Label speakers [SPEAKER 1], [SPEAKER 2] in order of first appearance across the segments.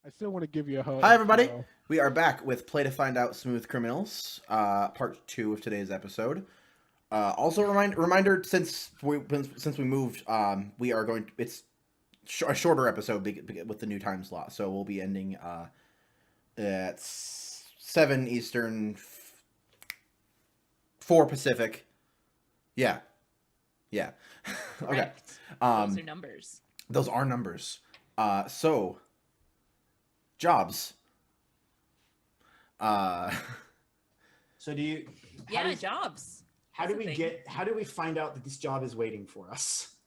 [SPEAKER 1] I still want to give you a hug.
[SPEAKER 2] Hi, everybody. We are back with Play to Find Out Smooth Criminals, part 2 of today's episode. Also, reminder since we moved, we are going. It's a shorter episode with the new time slot, so we'll be ending at 7 Eastern, 4 Pacific. Yeah. Okay.
[SPEAKER 3] Those are numbers.
[SPEAKER 2] Those are numbers. So. Jobs.
[SPEAKER 4] So do you?
[SPEAKER 3] Jobs.
[SPEAKER 4] How do we find out that this job is waiting for us?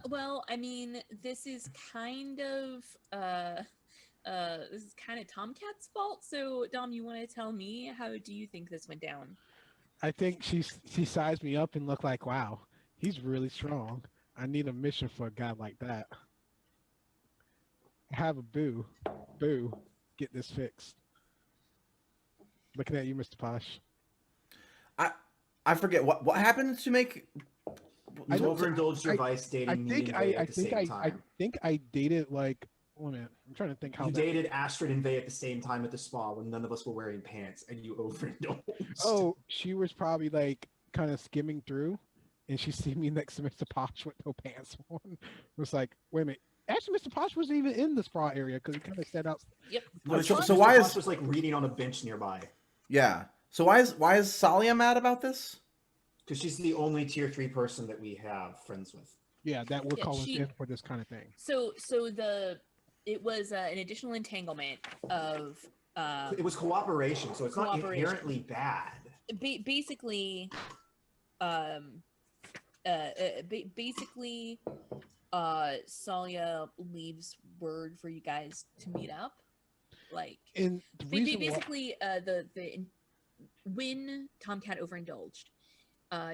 [SPEAKER 3] Well, I mean, this is kind of TomCat's fault. So, Dom, you want to tell me, how do you think this went down?
[SPEAKER 1] I think she sized me up and looked like, wow, he's really strong. I need a mission for a guy like that. Have a boo, get this fixed. Looking at you, Mr. Posh.
[SPEAKER 2] I forget what happened to make.
[SPEAKER 4] You overindulged your vice dating me and Vey at the same time.
[SPEAKER 1] I think I dated like. Wait a minute, I'm trying to think how.
[SPEAKER 4] You dated Astrid and Vey at the same time at the spa when none of us were wearing pants, and you overindulged.
[SPEAKER 1] Oh, she was probably like kind of skimming through, and she see me next to Mr. Posh with no pants on. It was like, wait a minute. Actually, Mr. Posh wasn't even in the spa area because he kind of set out.
[SPEAKER 3] Yep.
[SPEAKER 2] So why is
[SPEAKER 4] Posh was like reading on a bench nearby?
[SPEAKER 2] Yeah. So why is Salia mad about this?
[SPEAKER 4] Because she's the only tier 3 person that we have friends with.
[SPEAKER 1] Yeah, that would call us in for this kind of thing.
[SPEAKER 3] So it was an additional entanglement of.
[SPEAKER 4] It was cooperation, so it's not inherently bad.
[SPEAKER 3] Basically, Salia leaves word for you guys to meet up. Like,
[SPEAKER 1] and
[SPEAKER 3] basically, when TomCat overindulged,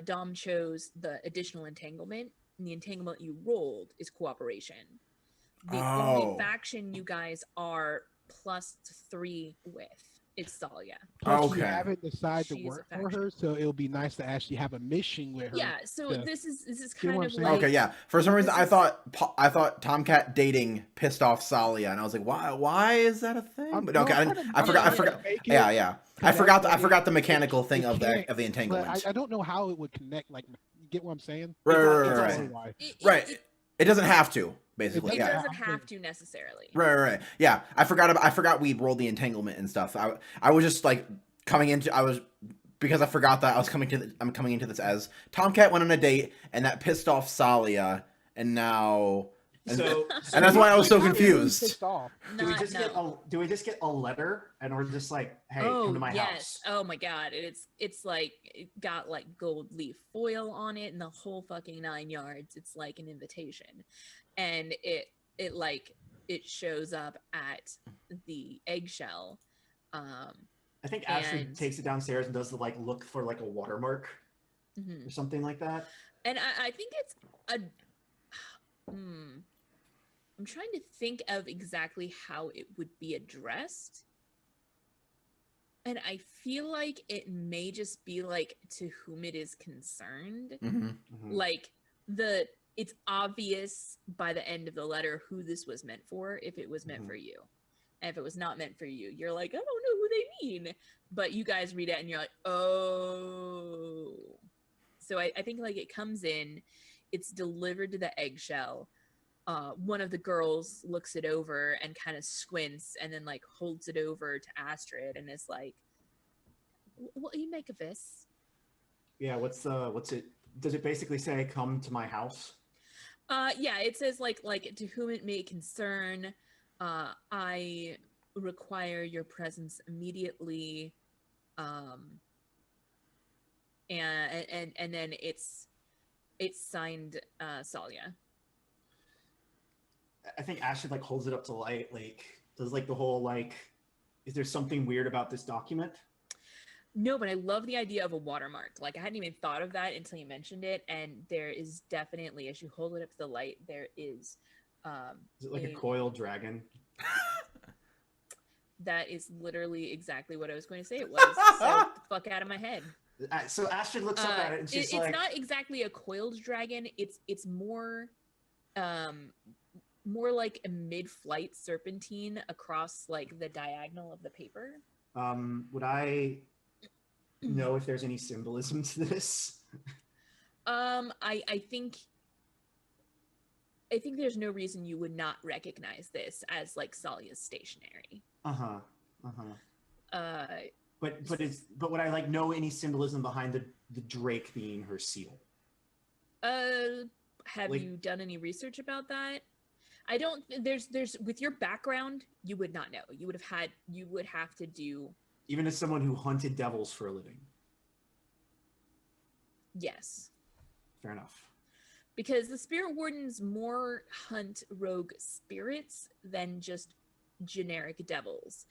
[SPEAKER 3] Dom chose the additional entanglement, and the entanglement you rolled is cooperation. The only faction you guys are +3 with is Salia.
[SPEAKER 1] Plus, you haven't decided to work for her, so it'll be nice to actually have a mission with her.
[SPEAKER 3] Yeah, so this is kind of like,
[SPEAKER 2] okay. Yeah, for some reason I thought TomCat dating pissed off Salia, and I was like, why is that a thing? But okay, I forgot. Yeah. I forgot the mechanical thing of the entanglement.
[SPEAKER 1] I don't know how it would connect. Like, you get what I'm saying?
[SPEAKER 2] Right. It doesn't have to. Basically,
[SPEAKER 3] it doesn't have to necessarily.
[SPEAKER 2] Right. Yeah, I forgot we rolled the entanglement and stuff. I was just like because I forgot that I'm coming into this as TomCat went on a date and that pissed off Salia, and now and that's why I was so confused.
[SPEAKER 4] Do we just get a letter and we're just like, hey, come to my house?
[SPEAKER 3] Oh my god, it's like, it got like gold leaf foil on it and the whole fucking 9 yards. It's like an invitation, and it shows up at the eggshell.
[SPEAKER 4] I think Astrid takes it downstairs and does the like look for like a watermark or something like that.
[SPEAKER 3] And I think it's a. I'm trying to think of exactly how it would be addressed. And I feel like it may just be like, to whom it is concerned. Like, it's obvious by the end of the letter who this was meant for, if it was meant for you. And if it was not meant for you, you're like, I don't know who they mean. But you guys read it and you're like, oh. So I think like it comes in, it's delivered to the eggshell. One of the girls looks it over and kind of squints and then like holds it over to Astrid and is like, what do you make of this?
[SPEAKER 4] Yeah, what's it? Does it basically say, come to my house?
[SPEAKER 3] Yeah, it says like to whom it may concern, I require your presence immediately. And then it's signed Salia.
[SPEAKER 4] I think Astrid like holds it up to light, like does like the whole like, is there something weird about this document?
[SPEAKER 3] No, but I love the idea of a watermark. Like, I hadn't even thought of that until you mentioned it, and there is definitely, as you hold it up to the light, there is.
[SPEAKER 4] Is it like a coiled dragon?
[SPEAKER 3] That is literally exactly what I was going to say. It was. So get the fuck out of my head.
[SPEAKER 4] So Astrid looks up at it and she's like,
[SPEAKER 3] it's not exactly a coiled dragon. It's more more like a mid-flight serpentine across like the diagonal of the paper.
[SPEAKER 4] Would I know if there's any symbolism to this?
[SPEAKER 3] I think there's no reason you would not recognize this as like Salia's stationery.
[SPEAKER 4] But would I like know any symbolism behind the drake being her seal?
[SPEAKER 3] Have
[SPEAKER 4] Like-
[SPEAKER 3] you done any research about that? I don't. There's with your background, you would not know. You would have to do.
[SPEAKER 4] Even as someone who hunted devils for a living.
[SPEAKER 3] Yes.
[SPEAKER 4] Fair enough.
[SPEAKER 3] Because the spirit wardens more hunt rogue spirits than just generic devils,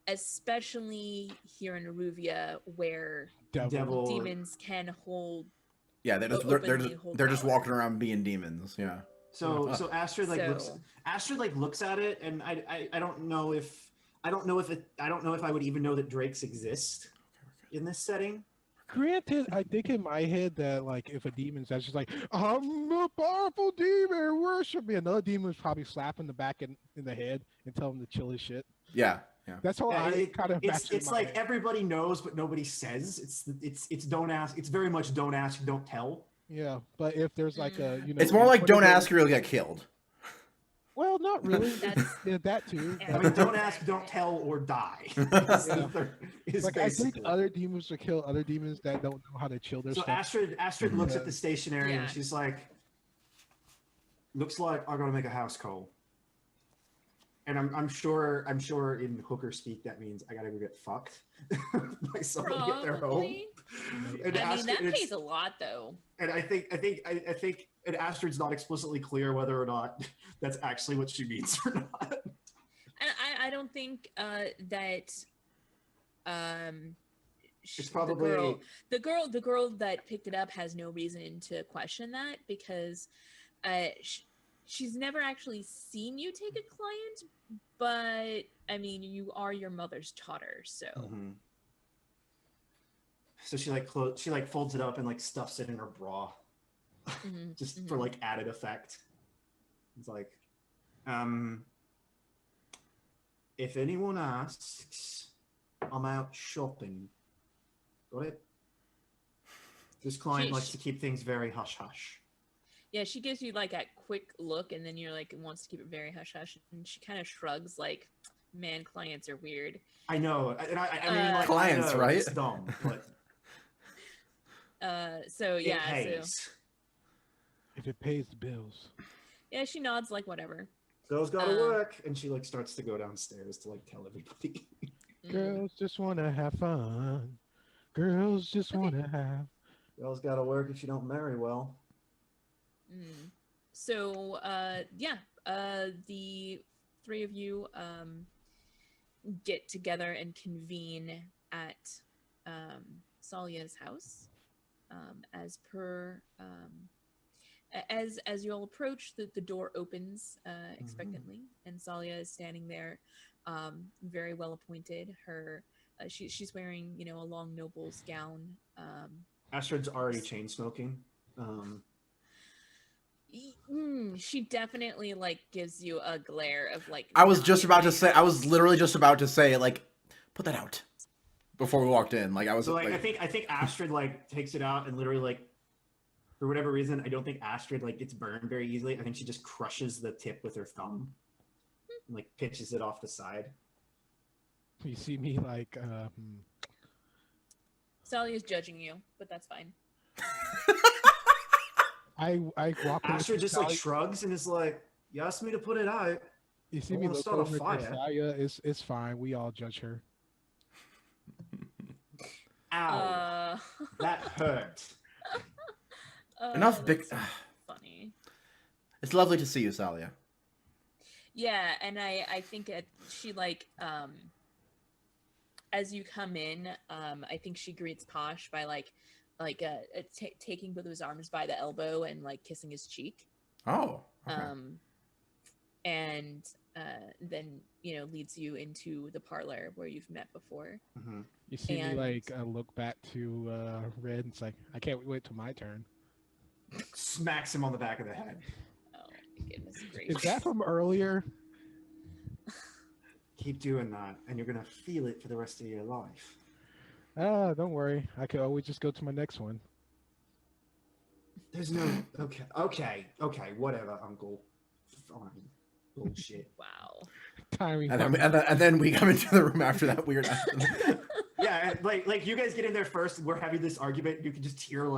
[SPEAKER 3] especially here in Aruvia, where
[SPEAKER 4] Devil.
[SPEAKER 3] demons can hold.
[SPEAKER 2] Yeah, they're just
[SPEAKER 3] power.
[SPEAKER 2] walking around being demons. Yeah.
[SPEAKER 4] So Astrid looks at it, and I don't know if I would even know that drakes exist in this setting.
[SPEAKER 1] Granted, I think in my head that like if a demon's that's just like I'm a powerful demon, worship me. Another demon was probably slapping the back in the head and tell him to chill his shit.
[SPEAKER 2] Yeah.
[SPEAKER 1] That's how I kind of.
[SPEAKER 4] It's like everybody knows, but nobody says. It's don't ask. It's very much don't ask, don't tell.
[SPEAKER 1] Yeah, but if there's like a
[SPEAKER 2] it's more like don't ask or you'll get killed.
[SPEAKER 1] Well, not really. That too.
[SPEAKER 4] I mean, don't ask, don't tell, or die.
[SPEAKER 1] Like I think other demons will kill other demons that don't know how to chill their stuff.
[SPEAKER 4] Astrid looks at the stationery and she's like, "Looks like I gotta make a house call." And I'm sure in hooker speak that means I gotta go get fucked by somebody at their home. And
[SPEAKER 3] I mean that pays a lot though.
[SPEAKER 4] And I think and Astrid's not explicitly clear whether or not that's actually what she means or not.
[SPEAKER 3] And I don't think that
[SPEAKER 4] it's probably
[SPEAKER 3] the girl that picked it up has no reason to question that because she's never actually seen you take a client, but I mean you are your mother's daughter, so.
[SPEAKER 4] Mm-hmm. So she folds it up and like stuffs it in her bra, just for like added effect. It's like, if anyone asks, I'm out shopping. Got it? This client likes to keep things very hush hush.
[SPEAKER 3] Yeah, she gives you like a quick look, and then you're like wants to keep it very hush hush, and she kind of shrugs like, "Man, clients are weird."
[SPEAKER 4] I know, and I mean, like,
[SPEAKER 2] clients, right?
[SPEAKER 4] It's dumb, but.
[SPEAKER 3] So yeah,
[SPEAKER 4] pays.
[SPEAKER 1] If it pays the bills.
[SPEAKER 3] Yeah, she nods like whatever.
[SPEAKER 4] Girls gotta work, and she like starts to go downstairs to like tell everybody.
[SPEAKER 1] Girls just wanna have fun. Girls just wanna have.
[SPEAKER 4] Girls gotta work if you don't marry well.
[SPEAKER 3] So the three of you get together and convene at Salia's house. As per as you all approach, the door opens expectantly, and Salia is standing there, very well appointed. Her she's wearing a long noble's gown.
[SPEAKER 4] Astrid's already chain smoking.
[SPEAKER 3] She definitely like gives you a glare of like.
[SPEAKER 2] I was literally just about to say like, put that out. Before we walked in, like I was.
[SPEAKER 4] So like, I think Astrid like takes it out and literally like, for whatever reason, I don't think Astrid like gets burned very easily. I think she just crushes the tip with her thumb, and like pitches it off the side.
[SPEAKER 1] You see me like.
[SPEAKER 3] Salia's judging you, but that's fine.
[SPEAKER 1] I walk.
[SPEAKER 4] Astrid just like shrugs and is like, "You asked me to put it out."
[SPEAKER 1] You see me look over at Salia. It's fine. We all judge her.
[SPEAKER 4] Ow! That hurt.
[SPEAKER 2] Enough big.
[SPEAKER 3] So funny.
[SPEAKER 2] It's lovely to see you, Salia.
[SPEAKER 3] Yeah, and I think she like as you come in, I think she greets Posh by taking both of his arms by the elbow and like kissing his cheek.
[SPEAKER 2] Oh. Okay.
[SPEAKER 3] And then leads you into the parlor where you've met before.
[SPEAKER 4] Mm-hmm.
[SPEAKER 1] You see me like look back to Red, and it's like I can't wait till my turn.
[SPEAKER 4] Smacks him on the back of the head.
[SPEAKER 3] Oh. Goodness
[SPEAKER 1] Is
[SPEAKER 3] gracious.
[SPEAKER 1] that from earlier?
[SPEAKER 4] Keep doing that, and you're gonna feel it for the rest of your life.
[SPEAKER 1] Don't worry. I could always just go to my next one.
[SPEAKER 4] There's no okay, whatever, Uncle. Fine. Bullshit.
[SPEAKER 3] Wow.
[SPEAKER 1] Timing.
[SPEAKER 2] And then we come into the room after that weird.
[SPEAKER 4] Yeah, and, like you guys get in there first. We're having this argument. You can just hear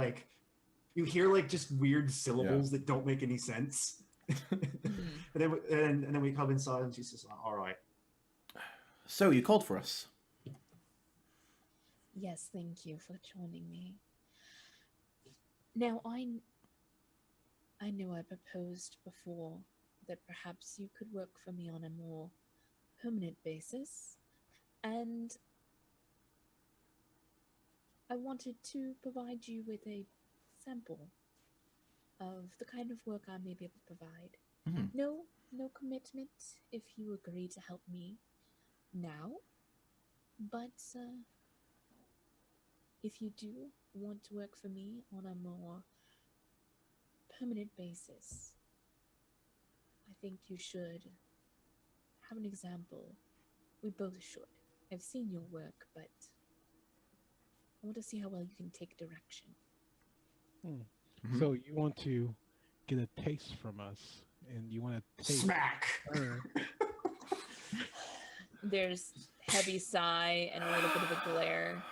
[SPEAKER 4] just weird syllables that don't make any sense. and then we come inside, and she says, "All right."
[SPEAKER 2] So you called for us.
[SPEAKER 3] Yes, thank you for joining me. Now, I know I proposed before that perhaps you could work for me on a more permanent basis, and I wanted to provide you with a sample of the kind of work I may be able to provide.
[SPEAKER 2] Mhm.
[SPEAKER 3] No commitment if you agree to help me now, but if you do want to work for me on a more permanent basis, I think you should have an example. We both should. I've seen your work, but I want to see how well you can take direction.
[SPEAKER 2] Mhm.
[SPEAKER 1] So you want to get a taste from us, and you want to taste
[SPEAKER 4] Smack.
[SPEAKER 1] her.
[SPEAKER 3] There's heavy sigh and a little bit of a glare.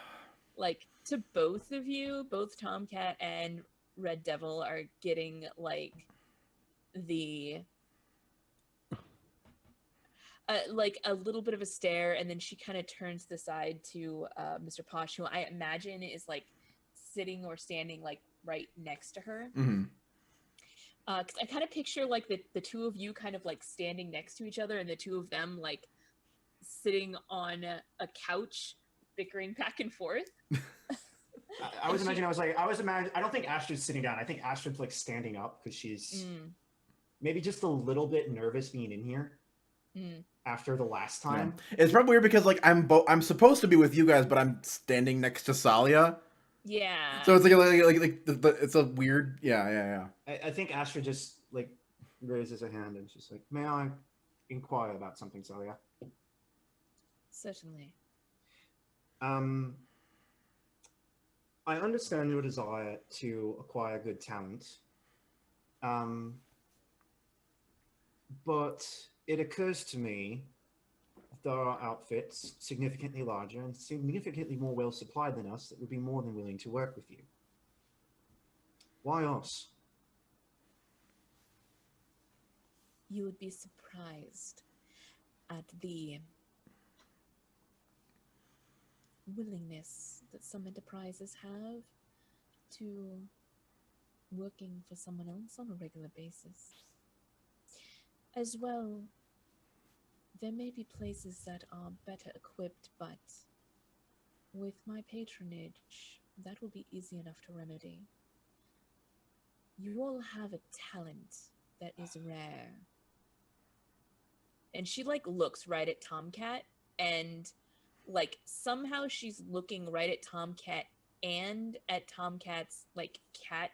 [SPEAKER 3] Like, to both of you, both TomCat and Red Devil are getting, like, the... like, a little bit of a stare, and then she kind of turns to the side to Mr. Posh, who I imagine is, like, sitting or standing, like, right next to her.
[SPEAKER 2] Mm-hmm.
[SPEAKER 3] Because I kind of picture, like, the two of you kind of, like, standing next to each other, and the two of them, like, sitting on a couch, bickering back and forth.
[SPEAKER 4] I was imagining. I don't think Astrid's sitting down. I think Astrid's like standing up because she's maybe just a little bit nervous being in here after the last time.
[SPEAKER 2] Yeah. It's probably weird because like I'm supposed to be with you guys, but I'm standing next to Salia.
[SPEAKER 3] Yeah.
[SPEAKER 2] So it's like it's a weird. Yeah.
[SPEAKER 4] I think Astrid just like raises her hand and she's like, "May I inquire about something, Salia?"
[SPEAKER 3] Certainly.
[SPEAKER 4] I understand your desire to acquire good talent, but it occurs to me there are outfits significantly larger and significantly more well supplied than us that would be more than willing to work with you. Why us?
[SPEAKER 3] You would be surprised at the willingness that some enterprises have to working for someone else on a regular basis. As well, there may be places that are better equipped, but with my patronage, that will be easy enough to remedy. You all have a talent that is rare. And she, like, looks right at TomCat, and, like, somehow she's looking right at TomCat and at TomCat's, like, cat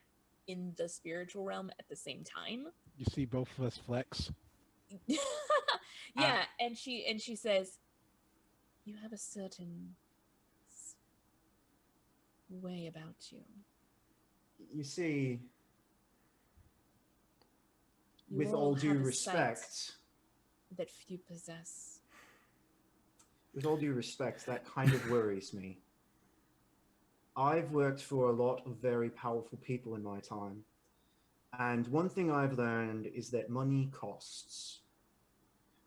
[SPEAKER 3] in the spiritual realm at the same time.
[SPEAKER 1] You see both of us flex.
[SPEAKER 3] Yeah, and she says, "You have a certain way about you.
[SPEAKER 4] You see,
[SPEAKER 3] You
[SPEAKER 4] with all due
[SPEAKER 3] have a
[SPEAKER 4] respect,
[SPEAKER 3] sight that few possess."
[SPEAKER 4] with all due respect, that kind of worries me. I've worked for a lot of very powerful people in my time. And one thing I've learned is that money costs.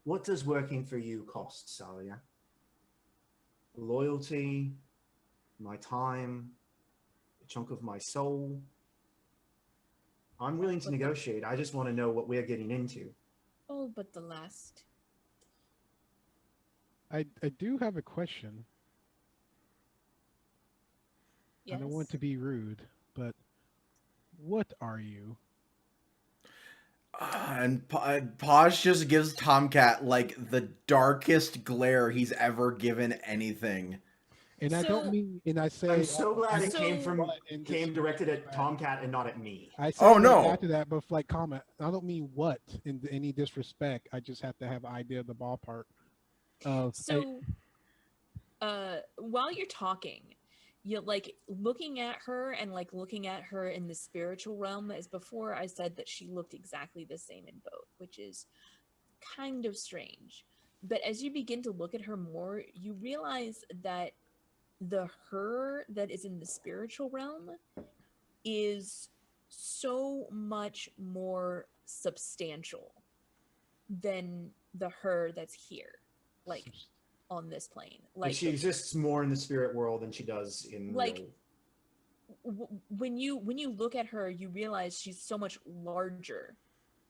[SPEAKER 4] What does working for you cost, Salia? Loyalty, my time, a chunk of my soul. I'm willing to negotiate. I just want to know what we're getting into.
[SPEAKER 3] All but the last.
[SPEAKER 1] I do have a question.
[SPEAKER 3] Yes.
[SPEAKER 1] I don't want to be rude, but what are you?
[SPEAKER 2] And Posh just gives TomCat like the darkest glare he's ever given anything.
[SPEAKER 1] And I don't
[SPEAKER 3] So-
[SPEAKER 1] mean, and I say,
[SPEAKER 4] I'm so glad
[SPEAKER 1] I
[SPEAKER 4] it came
[SPEAKER 3] So-
[SPEAKER 4] from
[SPEAKER 1] what in this
[SPEAKER 4] came directed at
[SPEAKER 1] disrespect.
[SPEAKER 4] TomCat and not at me.
[SPEAKER 1] I say
[SPEAKER 2] Oh,
[SPEAKER 1] that
[SPEAKER 2] no.
[SPEAKER 1] after that, but like comment, I don't mean what in any disrespect. I just have to have an idea of the ballpark.
[SPEAKER 3] So, while you're talking, you're like looking at her and like looking at her in the spiritual realm. As before, I said that she looked exactly the same in both, which is kind of strange. But as you begin to look at her more, you realize that the her that is in the spiritual realm is so much more substantial than the her that's here, like on this plane.
[SPEAKER 4] Like she exists more in the spirit world than she does in
[SPEAKER 3] Like,
[SPEAKER 4] real.
[SPEAKER 3] when you look at her, you realize she's so much larger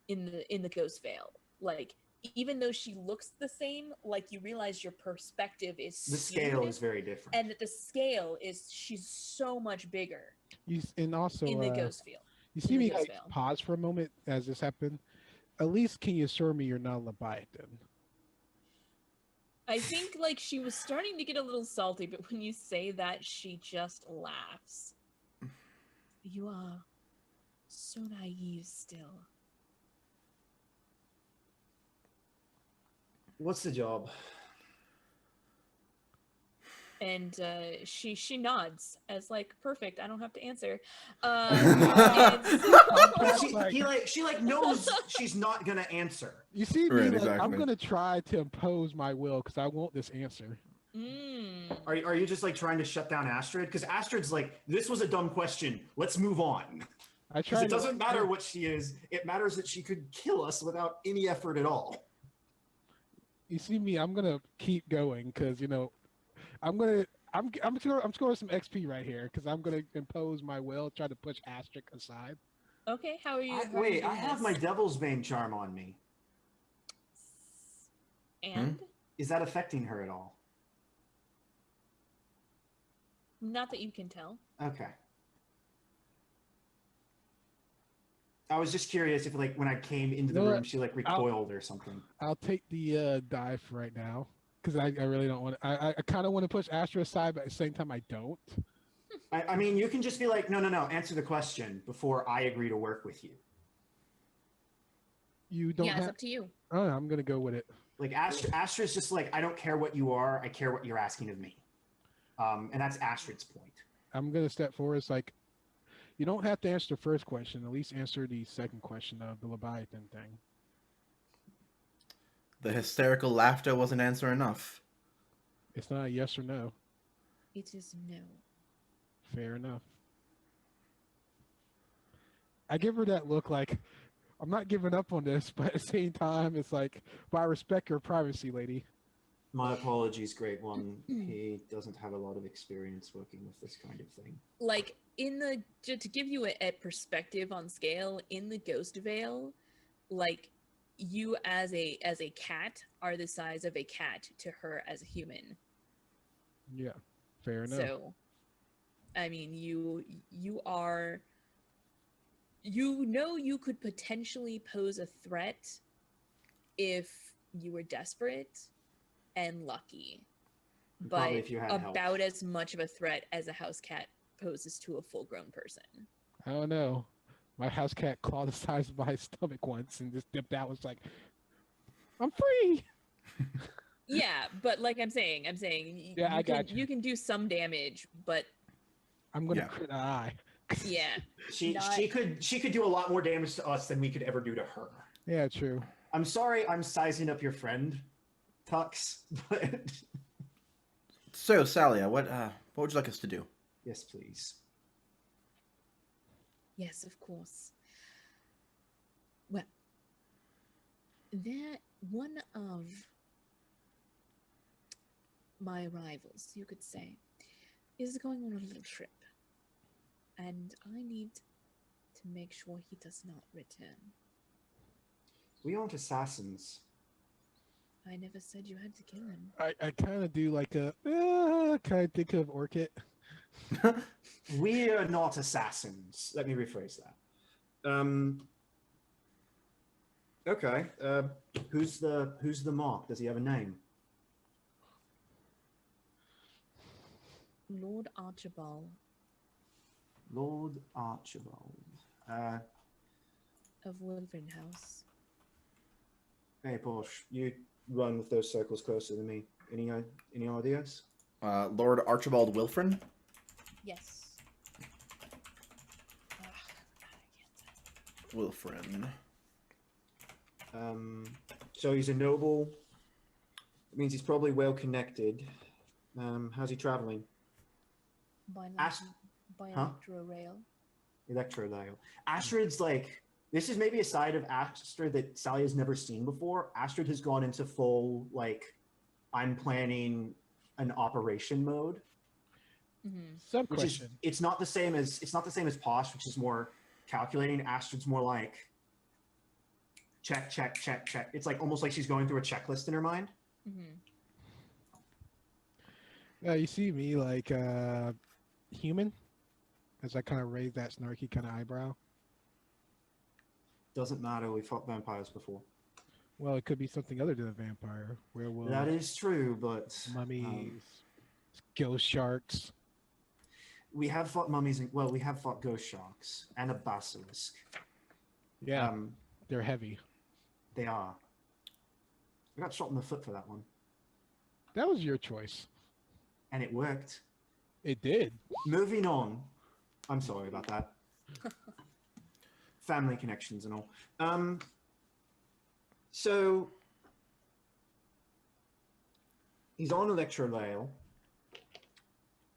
[SPEAKER 3] in the ghost veil. Like, even though she looks the same, like you realize your perspective is
[SPEAKER 4] The
[SPEAKER 3] skewed,
[SPEAKER 4] scale is very different.
[SPEAKER 3] and that the scale is she's so much bigger
[SPEAKER 1] And also,
[SPEAKER 3] in the ghost field.
[SPEAKER 1] you
[SPEAKER 3] in
[SPEAKER 1] see
[SPEAKER 3] the
[SPEAKER 1] me
[SPEAKER 3] ghost
[SPEAKER 1] like
[SPEAKER 3] veil.
[SPEAKER 1] pause for a moment as this happened. At least can you assure me you're not a Leviathan?
[SPEAKER 3] I think like she was starting to get a little salty, but when you say that, she just laughs. You are so naive still.
[SPEAKER 4] What's the job?
[SPEAKER 3] And she nods as like, perfect, I don't have to answer.
[SPEAKER 4] She knows she's not gonna answer.
[SPEAKER 1] You see me
[SPEAKER 2] Right,
[SPEAKER 1] like I'm
[SPEAKER 2] exactly.
[SPEAKER 1] gonna try to impose my will because I want this answer.
[SPEAKER 4] Are you just like trying to shut down Astrid? Because Astrid's like, this was a dumb question. Let's move on.
[SPEAKER 1] I
[SPEAKER 4] Because
[SPEAKER 1] try.
[SPEAKER 4] it doesn't matter what she is. It matters that she could kill us without any effort at all.
[SPEAKER 1] You see me, I'm gonna keep going because I'm scoring some XP right here because I'm gonna impose my will, try to push Astrid aside.
[SPEAKER 3] Okay, how are you? how are you
[SPEAKER 4] Wait, I
[SPEAKER 3] doing
[SPEAKER 4] have
[SPEAKER 3] this?
[SPEAKER 4] my Devil's Bane charm on me.
[SPEAKER 3] And
[SPEAKER 4] Is that affecting her at all?
[SPEAKER 3] not that you can tell.
[SPEAKER 4] Okay. I was just curious if, like, when I came into the
[SPEAKER 1] No,
[SPEAKER 4] room, she, like, recoiled or something.
[SPEAKER 1] I'll take the dive right now because I really don't want. I kind of want to push Astrid aside, but at the same time I don't.
[SPEAKER 4] I mean, you can just be like, no, answer the question before I agree to work with you.
[SPEAKER 1] You don't
[SPEAKER 3] Yeah, it's
[SPEAKER 1] have.
[SPEAKER 3] up to you.
[SPEAKER 1] Oh, I'm gonna go with it.
[SPEAKER 4] Like, Astrid's just like, I don't care what you are, I care what you're asking of me. And that's Astrid's point.
[SPEAKER 1] I'm gonna step forward. It's like you don't have to answer the first question. At least answer the second question of the Leviathan thing.
[SPEAKER 2] The hysterical laughter was an answer enough.
[SPEAKER 1] It's not a yes or no.
[SPEAKER 3] It is no.
[SPEAKER 1] Fair enough. I give her that look like I'm not giving up on this, but at the same time, it's like, but I respect your privacy, lady.
[SPEAKER 4] My apologies, Great One. He doesn't have a lot of experience working with this kind of thing.
[SPEAKER 3] Like to give you a perspective on scale, in the Ghost Veil, like you as a cat are the size of a cat to her as a human.
[SPEAKER 1] Yeah, fair enough.
[SPEAKER 3] So, I mean, you are, you could potentially pose a threat if you were desperate and lucky,
[SPEAKER 4] Probably
[SPEAKER 3] but
[SPEAKER 4] if you had
[SPEAKER 3] about
[SPEAKER 4] help.
[SPEAKER 3] as much of a threat as a house cat poses to a full-grown person.
[SPEAKER 1] I don't know. My house cat clawed the size of my stomach once and just dipped out. Was like, I'm free.
[SPEAKER 3] Yeah, but like I'm saying,
[SPEAKER 1] Yeah, I got you.
[SPEAKER 3] You can do some damage, but
[SPEAKER 1] I'm gonna crit an eye.
[SPEAKER 3] yeah,
[SPEAKER 4] She
[SPEAKER 3] Not-
[SPEAKER 4] could do a lot more damage to us than we could ever do to her.
[SPEAKER 1] Yeah, true.
[SPEAKER 4] I'm sorry I'm sizing up your friend, Tux, but
[SPEAKER 2] So, Salia, what would you like us to do?
[SPEAKER 4] yes, please.
[SPEAKER 3] yes, of course. Well, they're one of my rivals, you could say, is going on a little trip, and I need to make sure he does not return.
[SPEAKER 4] We aren't assassins.
[SPEAKER 3] I never said you had to kill him.
[SPEAKER 1] I kind of do like a kind of think of Orchid.
[SPEAKER 4] We are not assassins. Let me rephrase that. Okay. Who's the mark? Does he have a name?
[SPEAKER 3] Lord Archibald
[SPEAKER 4] Lord Archibald.
[SPEAKER 3] of Wilfred House.
[SPEAKER 4] Hey, Posh, you run with those circles closer than me. Any ideas?
[SPEAKER 2] Lord Archibald Wilfrin.
[SPEAKER 3] Yes.
[SPEAKER 2] Wilfrin.
[SPEAKER 4] So he's a noble. It means he's probably well connected. How's he traveling?
[SPEAKER 3] By
[SPEAKER 4] Ash-
[SPEAKER 3] by
[SPEAKER 4] Huh?
[SPEAKER 3] electro rail.
[SPEAKER 4] Electrolio. Astrid's like, this is maybe a side of Astrid that Sally has never seen before. Astrid has gone into full, like, I'm planning an operation mode.
[SPEAKER 1] Some
[SPEAKER 4] Which
[SPEAKER 1] question.
[SPEAKER 4] is, it's not the same as Posh, which is more calculating. Astrid's more like check, check, check, check. It's like almost like she's going through a checklist in her mind.
[SPEAKER 1] You see me like human, as I kind of raise that snarky kind of eyebrow.
[SPEAKER 4] Doesn't matter. We fought vampires before.
[SPEAKER 1] Well, it could be something other than a vampire. Werewolf,
[SPEAKER 4] That is true, but
[SPEAKER 1] mummies, ghost sharks.
[SPEAKER 4] we have fought mummies. We have fought ghost sharks and a basilisk.
[SPEAKER 1] Yeah, they're heavy.
[SPEAKER 4] They are. I got shot in the foot for that one,
[SPEAKER 1] That was your choice.
[SPEAKER 4] and it worked.
[SPEAKER 1] It did.
[SPEAKER 4] Moving on. I'm sorry about that. Family connections and all. So he's on Electrolail.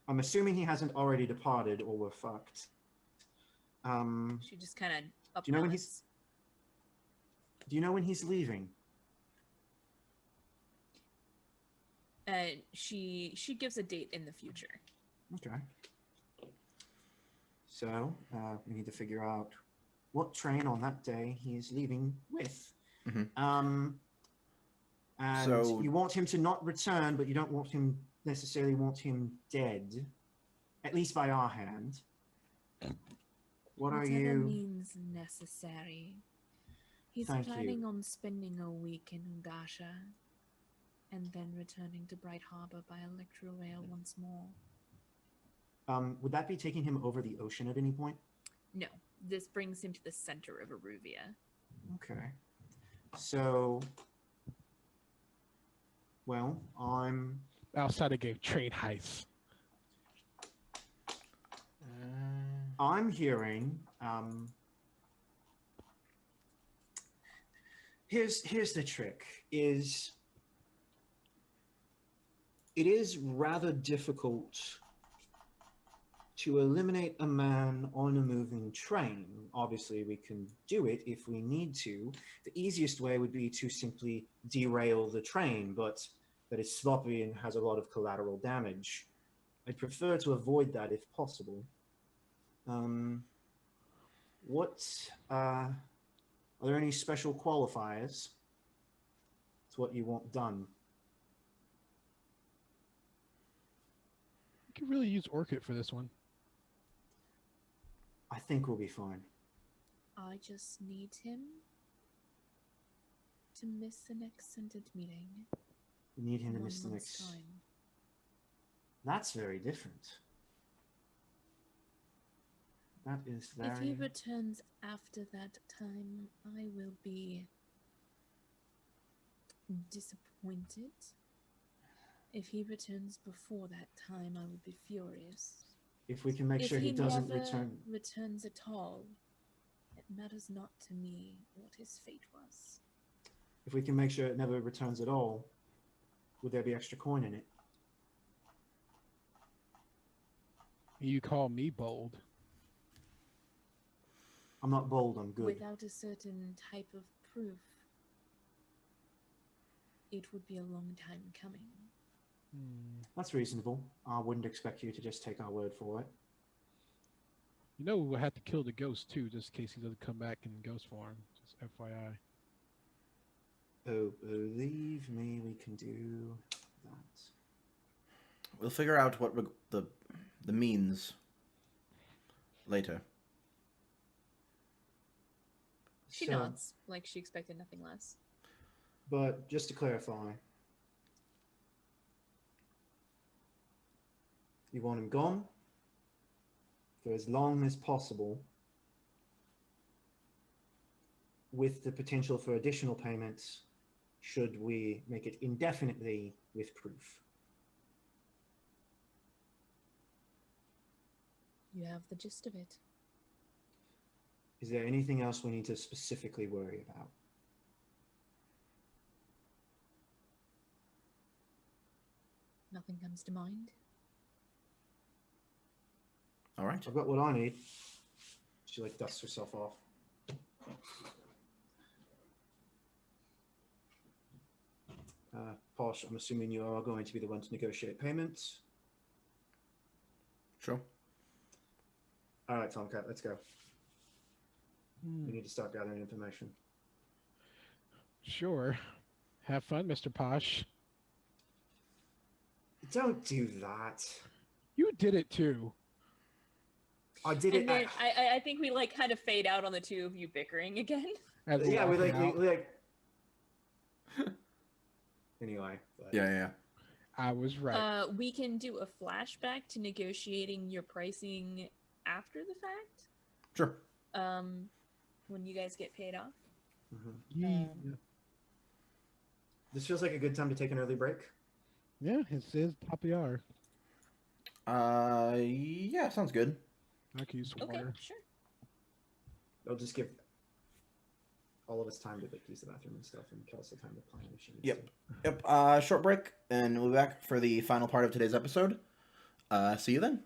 [SPEAKER 4] I'm assuming he hasn't already departed or we're fucked.
[SPEAKER 3] She just kind of up.
[SPEAKER 4] Do you know when he's? Do you know when he's leaving?
[SPEAKER 3] She gives a date in the future.
[SPEAKER 4] Okay. So we need to figure out what train on that day he is leaving with. And
[SPEAKER 2] So-
[SPEAKER 4] you want him to not return, but you don't necessarily want him dead, at least by our hand. What are
[SPEAKER 3] Whatever
[SPEAKER 4] you?
[SPEAKER 3] means necessary. He's
[SPEAKER 4] Thank you.
[SPEAKER 3] planning on spending a week in Ungasha, and then returning to Brightharbor by electro rail once more.
[SPEAKER 4] Would that be taking him over the ocean at any point?
[SPEAKER 3] No, this brings him to the center of Aruvia.
[SPEAKER 4] Okay. So, well,
[SPEAKER 1] Outside of game, trade heists.
[SPEAKER 4] I'm hearing. Here's the trick: it is rather difficult to eliminate a man on a moving train. Obviously, we can do it if we need to. The easiest way would be to simply derail the train, but that is sloppy and has a lot of collateral damage. I'd prefer to avoid that if possible. Are there any special qualifiers to what you want done?
[SPEAKER 1] You could really use Orchid for this one.
[SPEAKER 4] I think we'll be fine.
[SPEAKER 3] I just need him to miss the next scented meeting.
[SPEAKER 4] We need him to
[SPEAKER 3] one
[SPEAKER 4] miss the
[SPEAKER 3] month's
[SPEAKER 4] next.
[SPEAKER 3] time.
[SPEAKER 4] That's very different. That is very.
[SPEAKER 3] If he returns after that time, I will be disappointed. If he returns before that time, I would be furious.
[SPEAKER 4] If we can make
[SPEAKER 3] If
[SPEAKER 4] sure he doesn't
[SPEAKER 3] never
[SPEAKER 4] return.
[SPEAKER 3] returns at all, it matters not to me what his fate was.
[SPEAKER 4] If we can make sure it never returns at all, would there be extra coin in it?
[SPEAKER 1] You call me bold.
[SPEAKER 4] I'm not bold, I'm good.
[SPEAKER 3] Without a certain type of proof, it would be a long time coming.
[SPEAKER 4] That's reasonable. I wouldn't expect you to just take our word for it.
[SPEAKER 1] You know we'll have to kill the ghost too, just in case he doesn't come back in ghost form. Just FYI.
[SPEAKER 4] Oh, believe me, we can do that.
[SPEAKER 2] We'll figure out what the means later.
[SPEAKER 3] She
[SPEAKER 4] So,
[SPEAKER 3] nods, like she expected nothing less.
[SPEAKER 4] But just to clarify, You want him gone for as long as possible, with the potential for additional payments should we make it indefinitely with proof.
[SPEAKER 3] You have the gist of it.
[SPEAKER 4] Is there anything else we need to specifically worry about?
[SPEAKER 3] Nothing comes to mind.
[SPEAKER 2] All right.
[SPEAKER 4] I've got what I need. She like dusts herself off. Posh, I'm assuming you are going to be the one to negotiate payments.
[SPEAKER 2] Sure.
[SPEAKER 4] All right, TomCat, let's go.
[SPEAKER 1] Hmm.
[SPEAKER 4] We need to start gathering information.
[SPEAKER 1] Sure. Have fun, Mr. Posh.
[SPEAKER 4] Don't do that.
[SPEAKER 1] You did it too.
[SPEAKER 4] I did
[SPEAKER 3] And
[SPEAKER 4] it.
[SPEAKER 3] then I think we like kind of fade out on the two of you bickering again.
[SPEAKER 1] As
[SPEAKER 4] Yeah, we
[SPEAKER 1] walking
[SPEAKER 4] like,
[SPEAKER 1] out.
[SPEAKER 4] we like. Anyway. But...
[SPEAKER 2] Yeah.
[SPEAKER 1] I was right.
[SPEAKER 3] We can do a flashback to negotiating your pricing after the fact.
[SPEAKER 2] Sure.
[SPEAKER 3] When you guys get paid off.
[SPEAKER 1] Yeah.
[SPEAKER 4] This feels like a good time to take an early break.
[SPEAKER 1] Yeah, it says top of the hour.
[SPEAKER 2] Yeah, sounds good.
[SPEAKER 1] I can use
[SPEAKER 3] Okay,
[SPEAKER 1] water.
[SPEAKER 3] sure.
[SPEAKER 4] I'll just give all of us time to like use the bathroom and stuff, and Kelsey time to plan if she needs
[SPEAKER 2] Yep.
[SPEAKER 4] to.
[SPEAKER 2] Yep. Short break, and we'll be back for the final part of today's episode. See you then.